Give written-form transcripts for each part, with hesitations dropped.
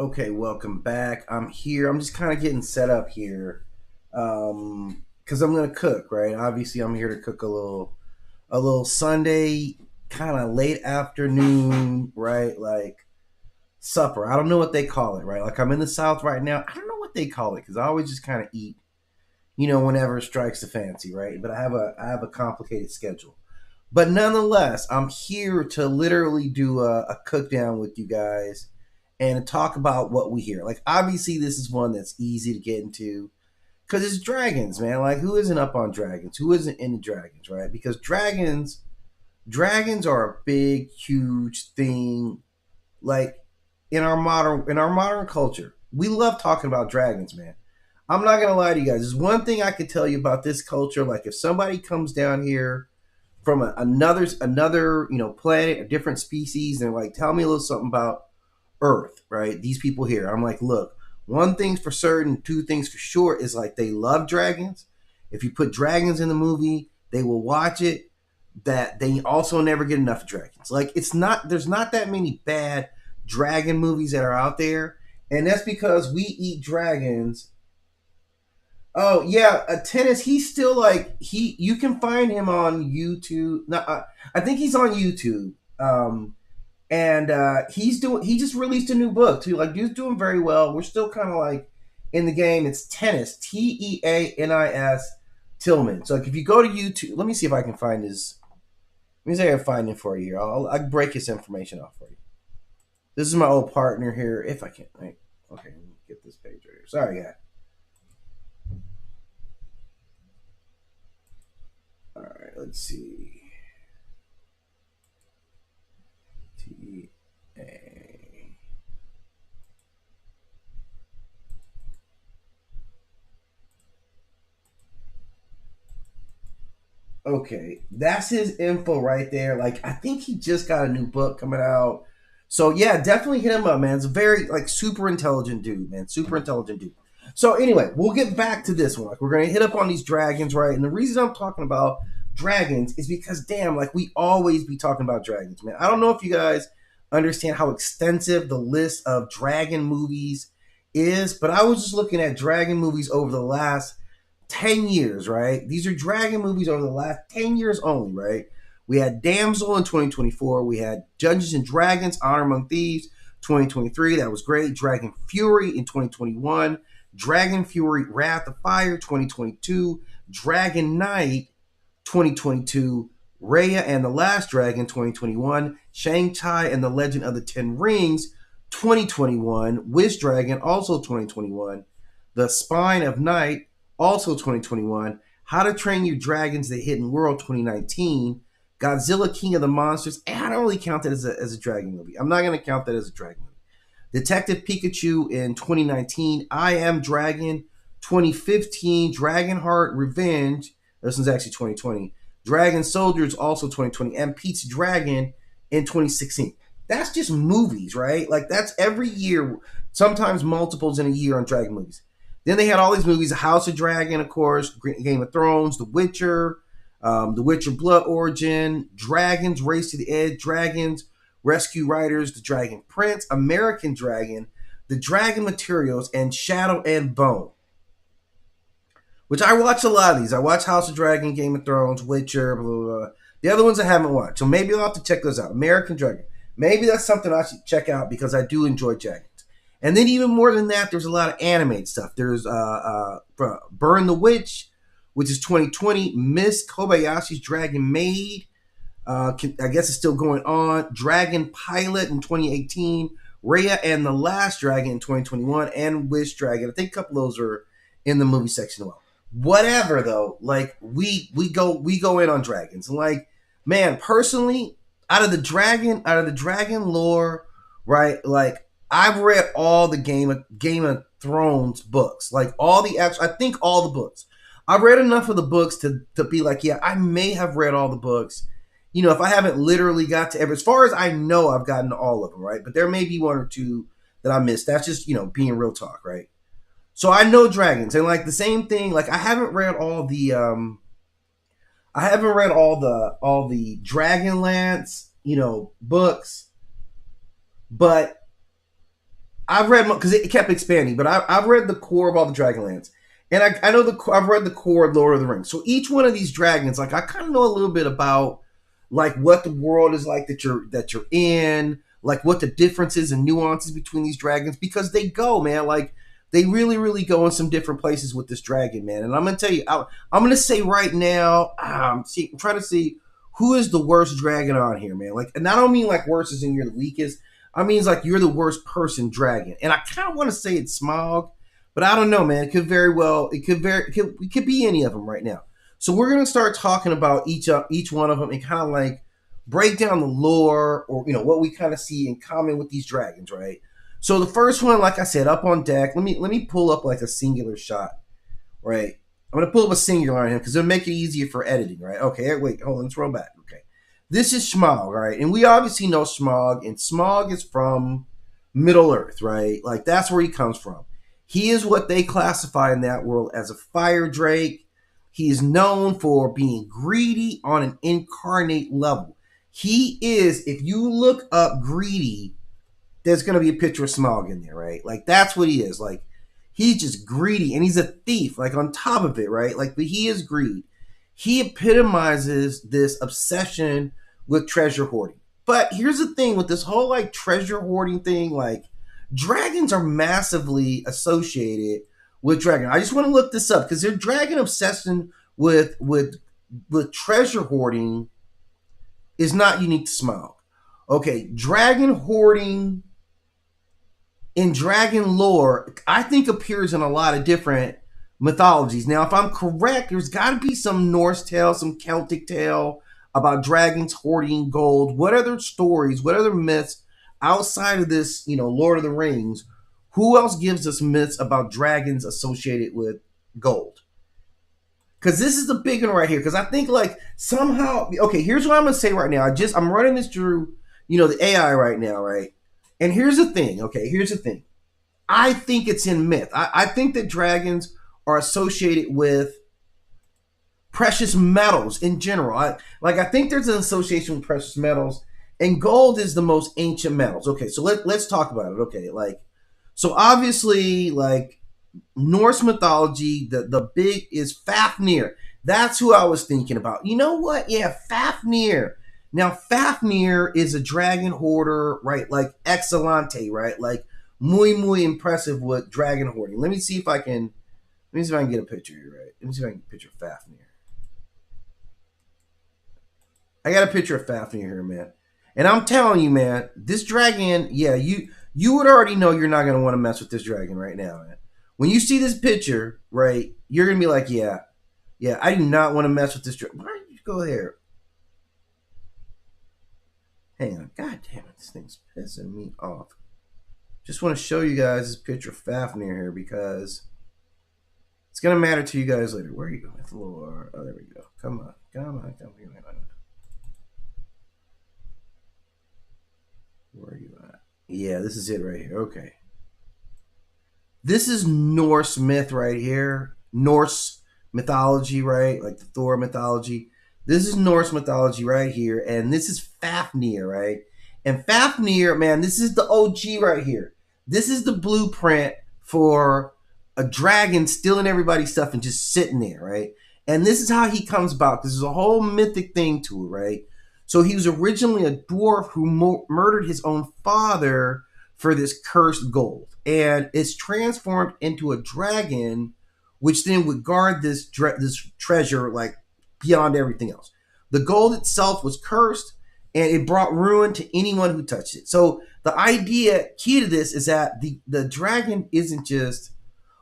Okay, welcome back. I'm here. I'm just kind of getting set up here, because I'm gonna cook. Right. Obviously, I'm here to cook a little Sunday kind of late afternoon. Right, like supper. I don't know what they call it. Right, like I'm in the South right now. I don't know what they call it because I always just kind of eat, whenever it strikes the fancy. Right, but I have a complicated schedule. But nonetheless, I'm here to literally do a cook down with you guys and talk about what we hear. Like, obviously, this is one that's easy to get into because it's dragons, man. Like, who isn't up on dragons? Who isn't into dragons, right? Because dragons are a big, huge thing. Like in our modern culture, we love talking about dragons, man. I'm not gonna lie to you guys. There's one thing I can tell you about this culture. Like, if somebody comes down here from another planet, a different species, and they're like, tell me a little something about Earth, right? These people here. I'm like, look, one thing's for certain, two things for sure is like they love dragons. If you put dragons in the movie, they will watch it. That they also never get enough of dragons. Like, there's not that many bad dragon movies that are out there, and that's because we eat dragons. Oh yeah, tennis. He's still like he. You can find him on YouTube. No, I think he's on YouTube. And he's doing. He just released a new book too. Like, dude's doing very well. We're still kind of like in the game. It's tennis. Teanis Tillman. So like, if you go to YouTube, let me see if I can find his. Let me see if I can find him for you here. I'll break his information off for you. This is my old partner here. If I can, right? Okay, let me get this page right here. Sorry, guy. All right, let's see. T A. Okay, that's his info right there. Like, I think he just got a new book coming out. So yeah, definitely hit him up, man. It's a very like super intelligent dude, man. Super intelligent dude. So anyway, we'll get back to this one. Like, we're gonna hit up on these dragons, right? And the reason I'm talking about dragons is because damn, like we always be talking about dragons, man. I don't know if you guys understand how extensive the list of dragon movies is, but I was just looking at dragon movies over the last 10 years, right? These are dragon movies over the last 10 years only, right? We had Damsel in 2024. We had Dungeons and Dragons, Honor Among Thieves, 2023. That was great. Dragon Fury in 2021. Dragon Fury, Wrath of Fire, 2022. Dragon Knight, 2022. Raya and the Last Dragon, 2021. Shang-Chi and the Legend of the Ten Rings, 2021. Wish Dragon, also 2021. The Spine of Night, also 2021. How to Train Your Dragons, The Hidden World, 2019. Godzilla, King of the Monsters. And I don't really count that as a dragon movie. I'm not going to count that as a dragon movie. Detective Pikachu in 2019. I Am Dragon, 2015. Dragonheart Revenge. This one's actually 2020. Dragon Soldiers, also 2020. And Pete's Dragon in 2016. That's just movies, right? Like, that's every year, sometimes multiples in a year on dragon movies. Then they had all these movies: House of Dragon, of course, Game of Thrones, The Witcher Blood Origin, Dragons, Race to the Edge, Dragons, Rescue Riders, The Dragon Prince, American Dragon, The Dragon Materials, and Shadow and Bone. Which I watch a lot of these. I watch House of Dragon, Game of Thrones, Witcher, blah, blah, blah. The other ones I haven't watched. So maybe I'll have to check those out. American Dragon. Maybe that's something I should check out because I do enjoy dragons. And then even more than that, there's a lot of animated stuff. There's Burn the Witch, which is 2020. Miss Kobayashi's Dragon Maid. I guess it's still going on. Dragon Pilot in 2018. Raya and the Last Dragon in 2021. And Wish Dragon. I think a couple of those are in the movie section as well. Whatever though, like we go in on dragons. And like, man, personally, out of the dragon lore, right? Like, I've read all the Game of Thrones books, like all the actual. I think all the books. I've read enough of the books to be like, yeah, I may have read all the books. If I haven't literally got to every, as far as I know, I've gotten to all of them, right? But there may be one or two that I missed. That's just being real talk, right? So I know dragons, and like the same thing. Like, I haven't read all the Dragonlance books, but I've read because it kept expanding, but I've read the core of all the Dragonlance, and I know I've read the core of Lord of the Rings. So each one of these dragons, like I kind of know a little bit about like what the world is like that you're in, like what the differences and nuances between these dragons, because they go, man, like they really go in some different places with this dragon, man. And I'm gonna tell you, I'm gonna say right now, I'm trying to see who is the worst dragon on here, man. Like, and I don't mean like worse as in you're the weakest. I mean, it's like you're the worst person dragon. And I kind of want to say it's Smaug, but I don't know, man. It could very well, it could be any of them right now. So we're going to start talking about each one of them and kind of like break down the lore or, you know, what we kind of see in common with these dragons, right? So the first one, like I said, up on deck, let me pull up like a singular shot, right? I'm going to pull up a singular on him because it'll make it easier for editing, right? Okay, wait, hold on, let's roll back. Okay. This is Smaug, right? And we obviously know Smaug, and Smaug is from Middle Earth, right? Like that's where he comes from. He is what they classify in that world as a fire drake. He is known for being greedy on an incarnate level. He is, if you look up greedy, there's going to be a picture of Smaug in there, right? Like that's what he is. Like he's just greedy and he's a thief, like on top of it, right? Like, but he is greed. He epitomizes this obsession with treasure hoarding. But here's the thing with this whole like treasure hoarding thing, like dragons are massively associated with dragon. I just want to look this up because their dragon obsession with treasure hoarding is not unique to Smaug. Okay, dragon hoarding in dragon lore, I think appears in a lot of different mythologies. Now, if I'm correct, there's got to be some Norse tale, some Celtic tale about dragons hoarding gold. What other stories, what other myths outside of this, you know, Lord of the Rings, who else gives us myths about dragons associated with gold? Because this is the big one right here. Because I think like somehow, okay, here's what I'm going to say right now. I'm running this through, you know, the AI right now, right? And here's the thing, okay, here's the thing. I think it's in myth. I think that dragons are associated with precious metals in general. I think there's an association with precious metals, and gold is the most ancient metals. Okay, so let's talk about it. Okay, like, so obviously, like Norse mythology, the big is Fafnir. That's who I was thinking about. You know what? Yeah, Fafnir. Now, Fafnir is a dragon hoarder, right? Like excellente, right? Like muy impressive with dragon hoarding. Let me see if I can get a picture here, right? Let me see if I can get a picture of Fafnir. I got a picture of Fafnir here, man. And I'm telling you, man, this dragon, yeah, you would already know you're not going to want to mess with this dragon right now, man. When you see this picture, right, you're going to be like, yeah, I do not want to mess with this dragon. Why don't you go there? Hang on. God damn it. This thing's pissing me off. Just want to show you guys this picture of Fafnir here because it's going to matter to you guys later. Where are you going? Lord. Oh, there we go. Come on. Where are you at? Yeah, this is it right here. Okay. This is Norse myth right here. Norse mythology, right? Like the Thor mythology. This is Norse mythology right here. And this is Fafnir, right? And Fafnir, man, this is the OG right here. This is the blueprint for a dragon stealing everybody's stuff and just sitting there, right? And this is how he comes about. This is a whole mythic thing to it, right? So he was originally a dwarf who murdered his own father for this cursed gold. And it's transformed into a dragon, which then would guard this treasure like beyond everything else. The gold itself was cursed, and it brought ruin to anyone who touched it. So the key to this is that the dragon isn't just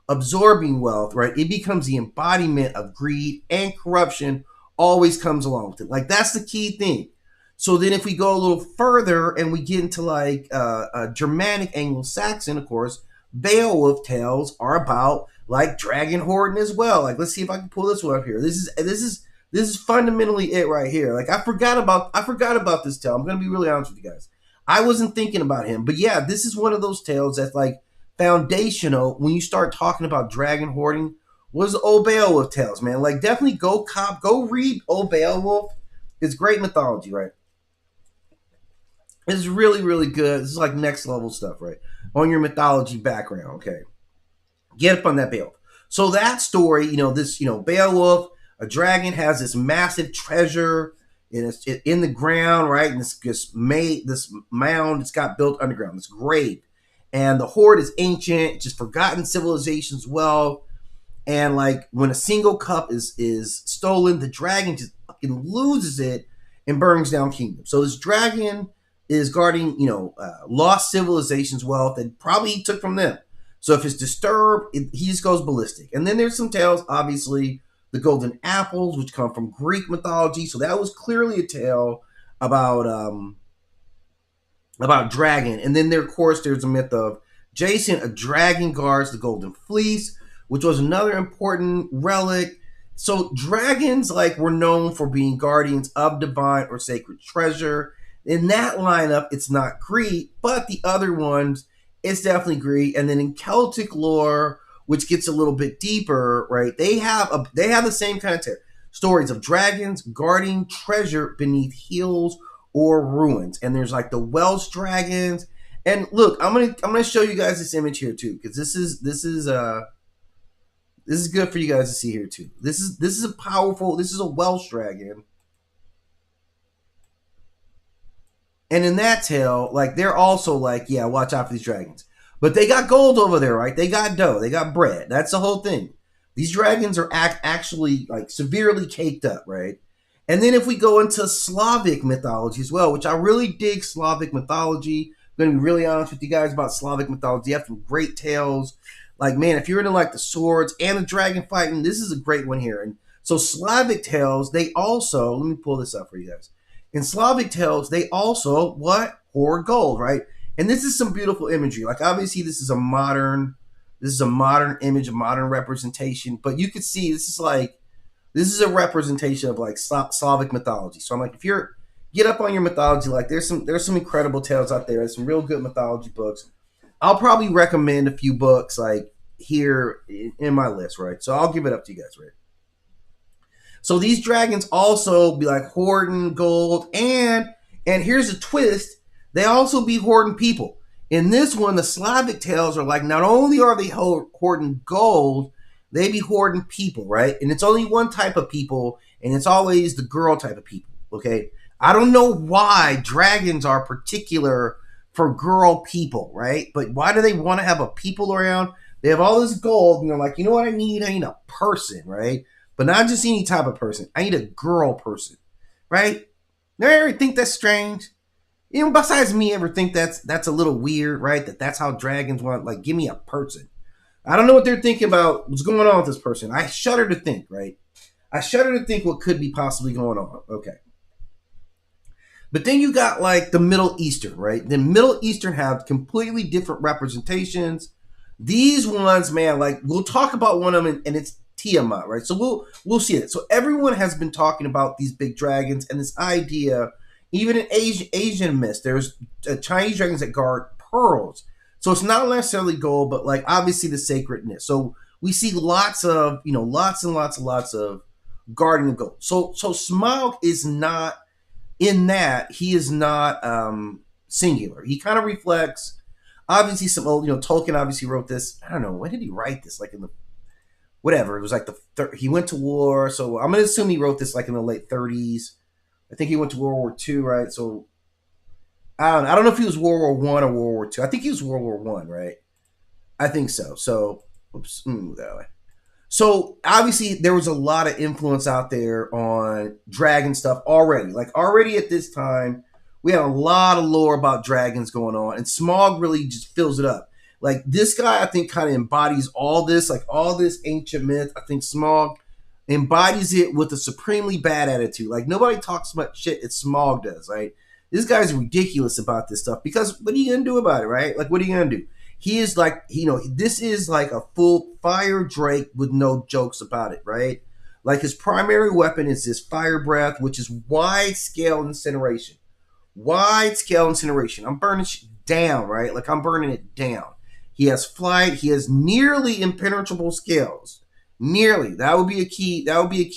absorbing wealth, right? It becomes the embodiment of greed, and corruption always comes along with it. Like that's the key thing. So then if we go a little further and we get into like a Germanic Anglo-Saxon, of course, Beowulf tales are about like dragon hoarding as well. Like let's see if I can pull this one up here. This is fundamentally it right here. Like I forgot about this tale. I'm gonna be really honest with you guys. I wasn't thinking about him, but yeah, this is one of those tales that's like foundational when you start talking about dragon hoarding. Was old Beowulf tales, man. Like definitely go read old Beowulf. It's great mythology, right? It's really, really good. This is like next level stuff, right? On your mythology background, okay? Get up on that Beowulf. So that story, this, Beowulf, a dragon has this massive treasure and it's in the ground, right? And this mound it's got built underground, this grave. And the hoard is ancient, just forgotten civilizations well. And like when a single cup is stolen, the dragon just fucking loses it and burns down kingdoms. So this dragon is guarding, lost civilizations' wealth that probably he took from them. So if it's disturbed, he just goes ballistic. And then there's some tales, obviously, the golden apples, which come from Greek mythology. So that was clearly a tale about dragon. And then there, of course, there's a myth of Jason, a dragon guards the golden fleece, which was another important relic. So dragons were known for being guardians of divine or sacred treasure. In that lineup, it's not Greek, but the other ones, it's definitely Greek. And then in Celtic lore, which gets a little bit deeper, right? They have the same kind of stories of dragons guarding treasure beneath hills or ruins. And there's the Welsh dragons. And look, I'm gonna show you guys this image here too, because this is good for you guys to see here too. This is a Welsh dragon. And in that tale, they're also yeah, watch out for these dragons. But they got gold over there, right? They got dough. They got bread. That's the whole thing. These dragons are actually severely caked up, right? And then if we go into Slavic mythology as well, which I really dig Slavic mythology. I'm going to be really honest with you guys about Slavic mythology. You have some great tales. Man, if you're into the swords and the dragon fighting, this is a great one here. And so Slavic tales, they also, let me pull this up for you guys. In Slavic tales, they also, hoard gold, right? And this is some beautiful imagery. Obviously, this is a modern image, a modern representation. But you could see this is a representation of Slavic mythology. So I'm if you're get up on your mythology, there's some incredible tales out there. There's some real good mythology books. I'll probably recommend a few books here in my list, right? So I'll give it up to you guys, right? So these dragons also be hoarding gold, and here's a twist: they also be hoarding people. In this one, the Slavic tales are not only are they hoarding gold, they be hoarding people, right? And it's only one type of people, and it's always the girl type of people. Okay, I don't know why dragons are particular for girl people, right? But why do they want to have a people around? They have all this gold, and they're you know what I need? I need a person, right? But not just any type of person. I need a girl person, right? Do you ever think that's strange? Besides me, ever think that's a little weird, right? That's how dragons want, give me a person. I don't know what they're thinking about. What's going on with this person? I shudder to think, right? I shudder to think what could be possibly going on. Okay. But then you got the Middle Eastern, right? The Middle Eastern have completely different representations. These ones, man, we'll talk about one of them, and it's Tiamat, right? So we'll see it. So everyone has been talking about these big dragons and this idea. Even in Asian myths, there's Chinese dragons that guard pearls. So it's not necessarily gold, but obviously the sacredness. So we see lots and lots of guarding of gold. So Smaug is not in that. He is not singular. He kind of reflects obviously some old, Tolkien obviously wrote this. I don't know, when did he write this? In the whatever, it was he went to war. So I'm gonna assume he wrote this in the late 30s. I think he went to World War II, right? So I don't know if he was World War I or World War II. I think he was World War I, right? I think so. So oops, that way. So obviously there was a lot of influence out there on dragon stuff already. Already at this time, we had a lot of lore about dragons going on, and Smaug really just fills it up. This guy, I think, kind of embodies all this, all this ancient myth. I think Smaug embodies it with a supremely bad attitude. Nobody talks much shit as Smaug does, right? This guy's ridiculous about this stuff because what are you gonna do about it, right? What are you gonna do? He is this is a full fire Drake with no jokes about it, right? His primary weapon is this fire breath, which is wide scale incineration. Wide scale incineration. I'm burning shit down, right? I'm burning it down. He has flight. He has nearly impenetrable scales. Nearly. That would be a key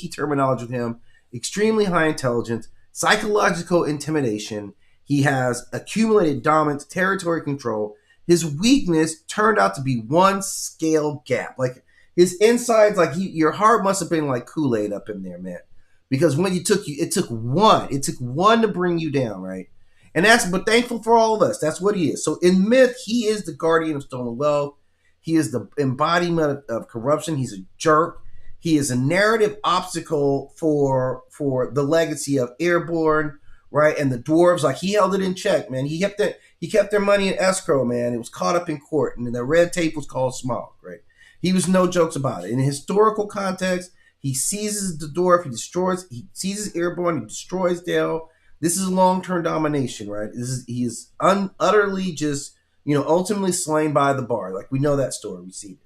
terminology with him. Extremely high intelligence, psychological intimidation. He has accumulated dominance, territory control. His weakness turned out to be one scale gap. Like his insides, like your heart must have been like Kool-Aid up in there, man. Because when it took one to bring you down, right? And but thankful for all of us. That's what he is. So in myth, he is the guardian of stolen wealth. He is the embodiment of corruption. He's a jerk. He is a narrative obstacle for the legacy of Airborne, right? And the dwarves, like he held it in check, man. He kept their money in escrow, man. It was caught up in court, and the red tape was called Smaug, right? He was no jokes about it. In historical context, he seizes the dwarf, he seizes Airborne, he destroys Dale. This is long-term domination, right? He is utterly just, ultimately slain by the bar. Like we know that story, we see it.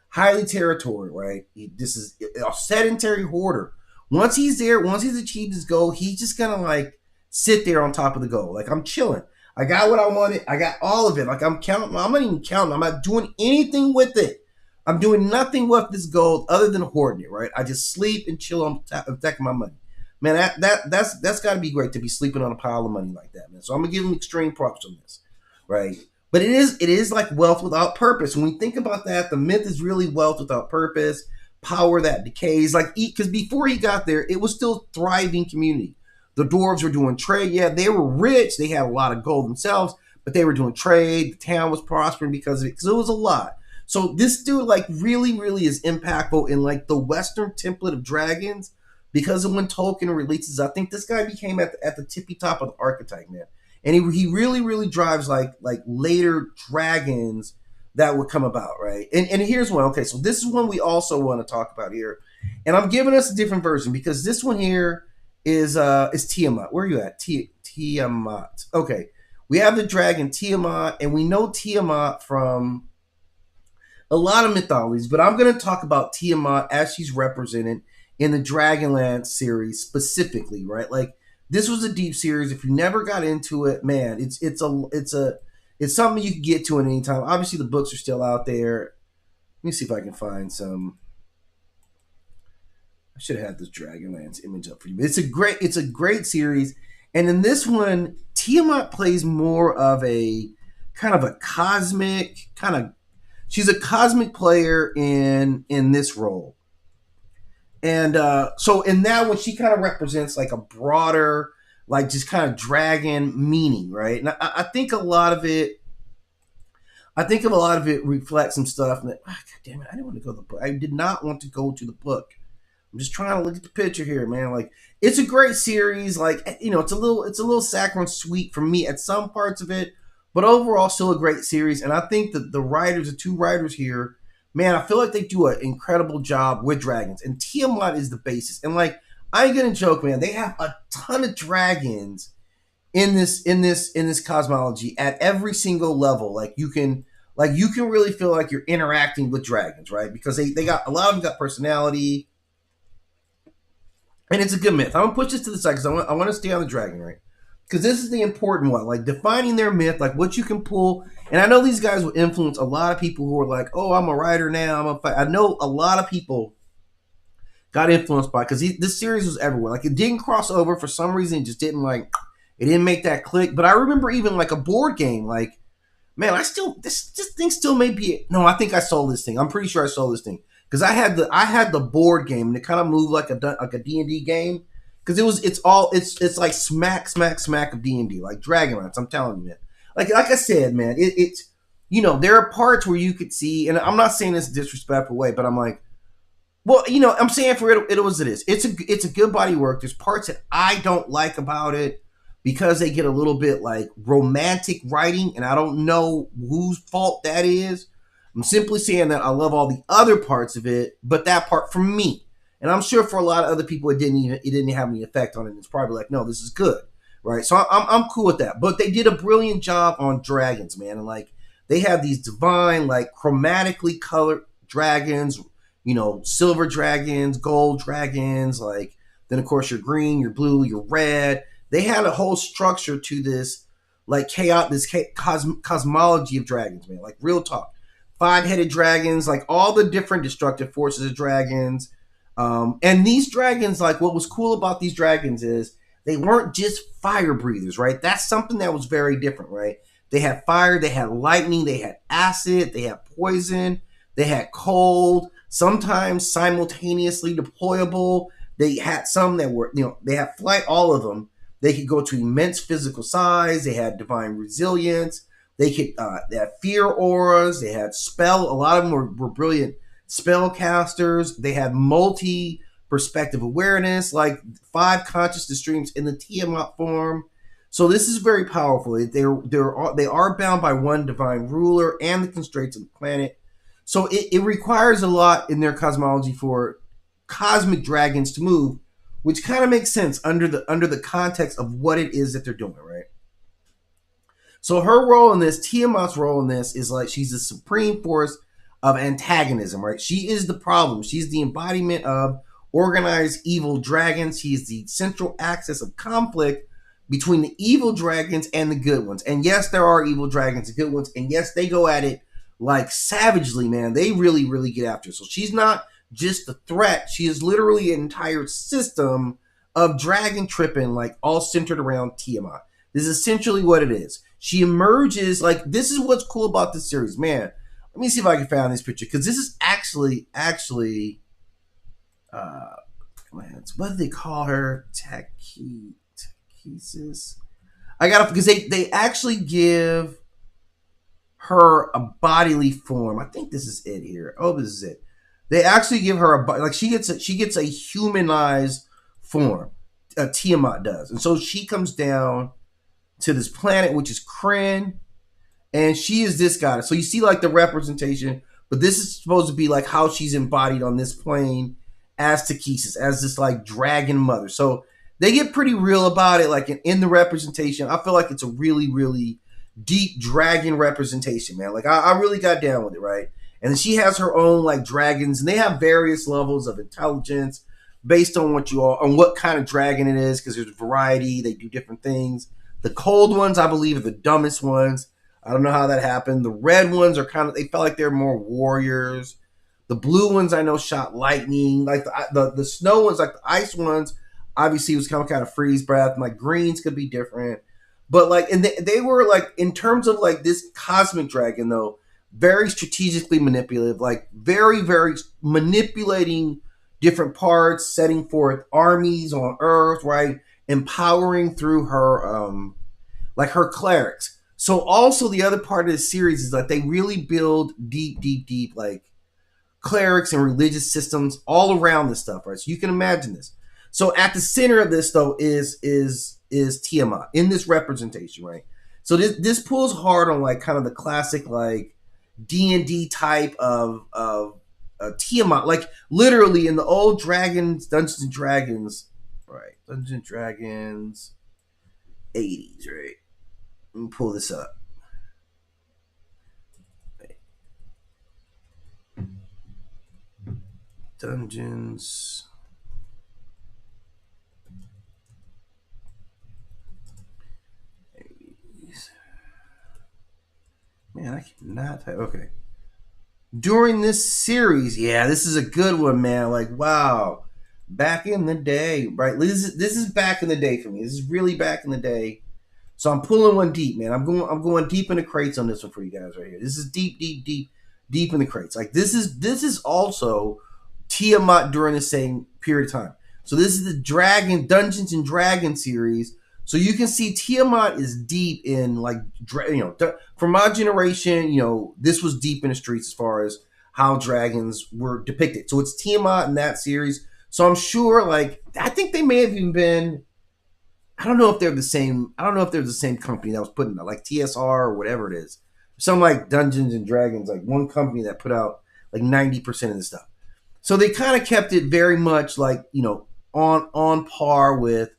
Highly territorial, right? This is a sedentary hoarder. Once he's there, once he's achieved his goal, he's just gonna like sit there on top of the goal. Like I'm chilling. I got what I wanted. I got all of it. Like I'm counting. I'm not even counting. I'm not doing anything with it. I'm doing nothing with this gold other than hoarding it, right? I just sleep and chill on attacking my money. Man, that's got to be great to be sleeping on a pile of money like that, man. So I'm gonna give him extreme props on this, right? But it is like wealth without purpose. When we think about that, the myth is really wealth without purpose, power that decays. Like because before he got there, it was still thriving community. The dwarves were doing trade. Yeah, they were rich. They had a lot of gold themselves, but they were doing trade. The town was prospering because of it. Because it was a lot. So this dude like really, really is impactful in like the Western template of dragons. Because of when Tolkien releases, I think this guy became at the tippy top of the archetype, man. And he really, really drives like later dragons that would come about, right? And here's one. Okay, so this is one we also want to talk about here. And I'm giving us a different version because this one here is Tiamat. Where are you at? Tiamat. Okay. We have the dragon Tiamat, and we know Tiamat from a lot of mythologies, but I'm going to talk about Tiamat as she's represented in the Dragonlance series specifically, right? Like this was a deep series. If you never got into it, man, it's something you can get to at any time. Obviously, the books are still out there. Let me see if I can find some. I should have had this Dragonlance image up for you. It's a great series, and in this one, Tiamat plays more of a kind of a cosmic kind of. She's a cosmic player in this role. And so in that one, she kind of represents like a broader, like just kind of dragon meaning, right? And I think a lot of it reflects some stuff. And God damn it, I didn't want to go to the book. I did not want to go to the book. I'm just trying to look at the picture here, man. Like it's a great series. Like it's a little saccharine sweet for me at some parts of it, but overall still a great series. And I think that the two writers here, man, I feel like they do an incredible job with dragons. And Tiamat is the basis. And like, I ain't gonna joke, man. They have a ton of dragons in this cosmology at every single level. Like you can really feel like you're interacting with dragons, right? Because they got a lot of them got personality. And it's a good myth. I'm gonna push this to the side because I want to stay on the dragon, right? Because this is the important one, like defining their myth, like what you can pull. And I know these guys will influence a lot of people who are like, "Oh, I'm a writer now. I know a lot of people got influenced by because this series was everywhere. Like it didn't cross over for some reason. It just didn't it didn't make that click. But I remember even like a board game, like man, this thing still may be. No, I think I sold this thing. I'm pretty sure I sold this thing because I had the board game and it kind of moved like a D&D game. Because it's like smack of D&D, like Dragonlance. I'm telling you, man. Like I said, man, it's there are parts where you could see, and I'm not saying this in a disrespectful way, but I'm like, well, I'm saying for it was it is. It's a good body work. There's parts that I don't like about it because they get a little bit like romantic writing, and I don't know whose fault that is. I'm simply saying that I love all the other parts of it, but that part for me. And I'm sure for a lot of other people, it didn't have any effect on it. It's probably like, no, this is good, right? So I'm cool with that. But they did a brilliant job on dragons, man. And like they have these divine, like chromatically colored dragons, silver dragons, gold dragons. Like then of course you're green, you're blue, you're red. They had a whole structure to this, like cosmology of dragons, man. Like real talk, 5-headed dragons, like all the different destructive forces of dragons. And these dragons, like what was cool about these dragons is they weren't just fire breathers, right? That's something that was very different, right? They had fire, they had lightning, they had acid, they had poison, they had cold, sometimes simultaneously deployable. They had some that were, they had flight, all of them. They could go to immense physical size. They had divine resilience. They had fear auras. They had spell. A lot of them were brilliant spellcasters. They had multi-perspective awareness, like 5 consciousness streams in the Tiamat form. So this is very powerful. They are bound by one divine ruler and the constraints of the planet. So it requires a lot in their cosmology for cosmic dragons to move, which kind of makes sense under the context of what it is that they're doing, right? So her role in this, Tiamat's role in this, is like she's the supreme force of antagonism, right? She is the problem. She's the embodiment of organized evil dragons. She is the central axis of conflict between the evil dragons and the good ones. And yes, there are evil dragons and good ones. And yes, they go at it like savagely, man. They really, really get after it. So she's not just a threat. She is literally an entire system of dragon tripping, like all centered around Tiamat. This is essentially what it is. She emerges, like, this is what's cool about this series, man. Let me see if I can find this picture, because this is actually, what do they call her? Tachesis? I got to, because they actually give her a bodily form. I think this is it here. Oh, this is it. They actually give her she gets a humanized form. Tiamat does, and so she comes down to this planet, which is Kryn, and she is this goddess. So you see like the representation, but this is supposed to be like how she's embodied on this plane as Tachesis, as this like dragon mother. So they get pretty real about it, like in the representation. I feel like it's a really, really deep dragon representation, man. Like I really got down with it, right? And then she has her own like dragons, and they have various levels of intelligence based on what kind of dragon it is, because there's variety. They do different things. The cold ones, I believe, are the dumbest ones. I don't know how that happened. The red ones are they felt like they're more warriors. The blue ones, I know, shot lightning. Like the snow ones, like the ice ones, obviously was kind of freeze breath. And like greens could be different. But like, and they were like, in terms of like this cosmic dragon, though, very strategically manipulative, like very, very manipulating different parts, setting forth armies on Earth, right? Empowering through her like her clerics. So also the other part of the series is that they really build deep like clerics and religious systems all around this stuff, right? So you can imagine this. So at the center of this though is Tiamat in this representation, right? So this pulls hard on like kind of the classic like D&D type of Tiamat, like literally in the old Dungeons and Dragons, right? Dungeons and Dragons 80s, right? Let me pull this up. Dungeons. Man, I cannot type. Okay. During this series, yeah, this is a good one, man. Like, wow. Back in the day, right? This is back in the day for me. This is really back in the day. So I'm pulling one deep, man. I'm going deep in the crates on this one for you guys right here. This is deep in the crates. Like this is also Tiamat during the same period of time. So this is the Dungeons and Dragons series. So you can see Tiamat is deep in like, for my generation, this was deep in the streets as far as how dragons were depicted. So it's Tiamat in that series. So I'm sure, like, I think they may have even been, I don't know if they're the same company that was putting that, like TSR or whatever it is. Some like Dungeons and Dragons, like one company that put out like 90% of the stuff. So they kind of kept it very much like, on par with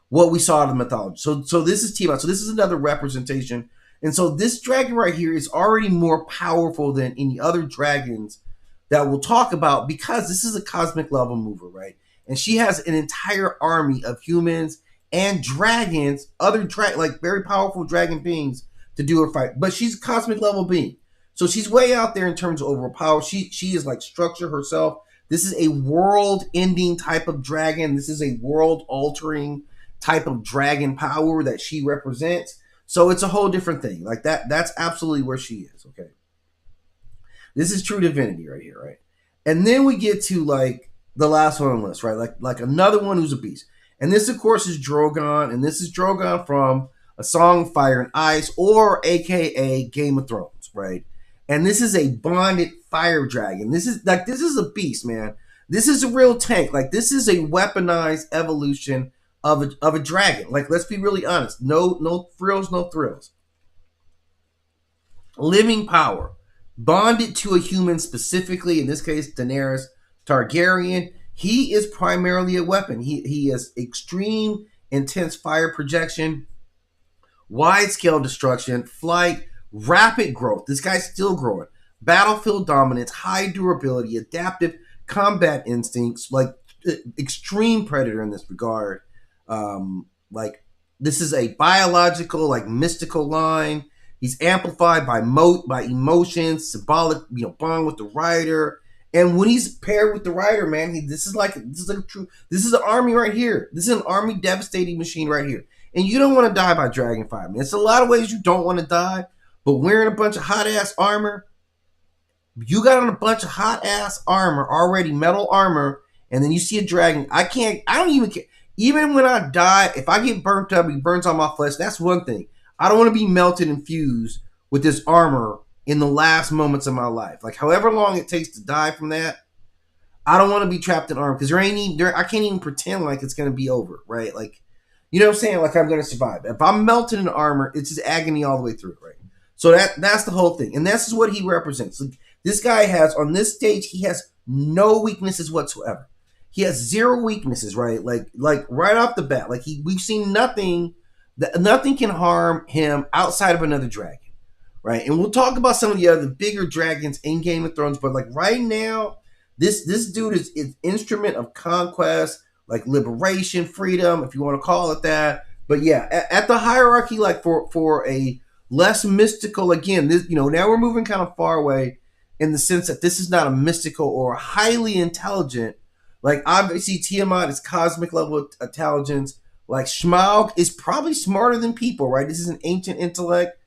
what we saw in the mythology. So this is Tiamat. So this is another representation. And so this dragon right here is already more powerful than any other dragons that we'll talk about, because this is a cosmic level mover, right? And she has an entire army of humans and dragons, like very powerful dragon beings to do her fight. But she's a cosmic level being. So she's way out there in terms of overpower. She is like structure herself. This is a world ending type of dragon. This is a world altering type of dragon power that she represents. So it's a whole different thing. Like that's absolutely where she is. Okay. This is true divinity right here, right? And then we get to like the last one on the list, right? Like another one who's a beast. And this, of course, is Drogon, and this is Drogon from A Song of Fire and Ice, or AKA Game of Thrones, right? And this is a bonded fire dragon. This is a beast, man. This is a real tank. Like, this is a weaponized evolution of a dragon. Like, let's be really honest. No frills, no thrills. Living power. Bonded to a human, specifically, in this case, Daenerys Targaryen. He is primarily a weapon. He has extreme, intense fire projection, wide-scale destruction, flight, rapid growth. This guy's still growing. Battlefield dominance, high durability, adaptive combat instincts, like extreme predator in this regard. Like, this is a biological, like, mystical line. He's amplified by emotions, symbolic, bond with the rider. And when he's paired with the rider, man, this is an army right here. This is an army devastating machine right here. And you don't want to die by Dragonfire, man. It's a lot of ways you don't want to die, but wearing a bunch of hot ass armor, you got on a bunch of hot ass armor already, metal armor, and then you see a dragon. I don't even care. Even when I die, if I get burnt up, he burns on my flesh. That's one thing. I don't want to be melted and fused with this armor in the last moments of my life. Like, however long it takes to die from that, I don't want to be trapped in armor, because I can't even pretend like it's going to be over, right? Like, you know what I'm saying? Like, I'm going to survive. If I'm melted in armor, it's just agony all the way through, right? So that's the whole thing. And this is what he represents. Like, this guy has, on this stage, he has no weaknesses whatsoever. He has zero weaknesses, right? Like right off the bat. Like, we've seen nothing can harm him outside of another dragon. Right, and we'll talk about some of the other bigger dragons in Game of Thrones, but like right now, this dude is an instrument of conquest, like liberation, freedom, if you want to call it that. But yeah, at the hierarchy, like for a less mystical, again, this now we're moving kind of far away in the sense that this is not a mystical or highly intelligent. Like, obviously, Tiamat is cosmic level intelligence. Like, Smaug is probably smarter than people, right? This is an ancient intellect.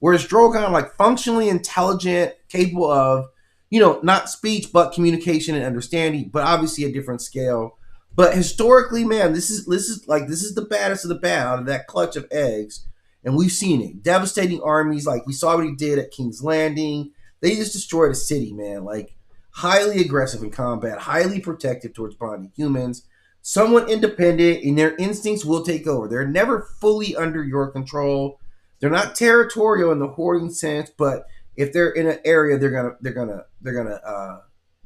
Whereas Drogon, like, functionally intelligent, capable of, not speech, but communication and understanding, but obviously a different scale. But historically, man, this is the baddest of the bad out of that clutch of eggs. And we've seen it. Devastating armies, like we saw what he did at King's Landing. They just destroyed a city, man. Like, highly aggressive in combat, highly protective towards bonding humans, somewhat independent, and their instincts will take over. They're never fully under your control. They're not territorial in the hoarding sense, but if they're in an area, they're gonna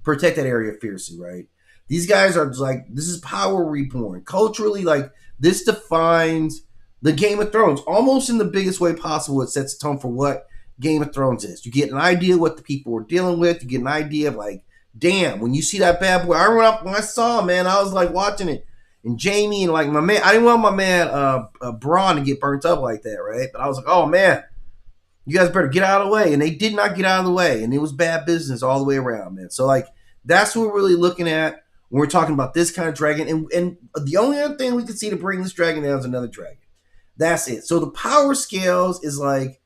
protect that area fiercely, right? These guys are like, this is power reborn. Culturally, like, this defines the Game of Thrones almost in the biggest way possible. It sets the tone for what Game of Thrones is. You get an idea of what the people were dealing with. You get an idea of, like, damn, when you see that bad boy, I remember when I saw, man, I was like watching it. And Jamie and, like, my man, I didn't want my man Braun to get burnt up like that, right? But I was like, oh, man, you guys better get out of the way. And they did not get out of the way. And it was bad business all the way around, man. So, like, that's what we're really looking at when we're talking about this kind of dragon. And the only other thing we can see to bring this dragon down is another dragon. That's it. So the power scales is like,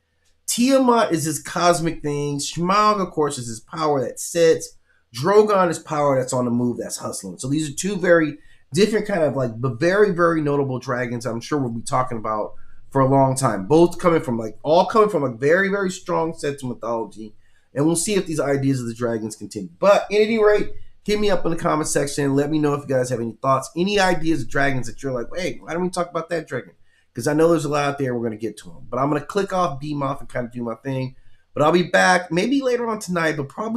Tiamat is his cosmic thing. Smaug, of course, is his power that sits. Drogon is power that's on the move, that's hustling. So these are two very different kind of, like, but very, very notable dragons I'm sure we'll be talking about for a long time. Both coming from a very, very strong sense of mythology. And we'll see if these ideas of the dragons continue. But at any rate, hit me up in the comment section. Let me know if you guys have any thoughts, any ideas of dragons that you're like, hey, why don't we talk about that dragon? Because I know there's a lot out there. We're going to get to them. But I'm going to click off, beam off, and kind of do my thing. But I'll be back maybe later on tonight, but probably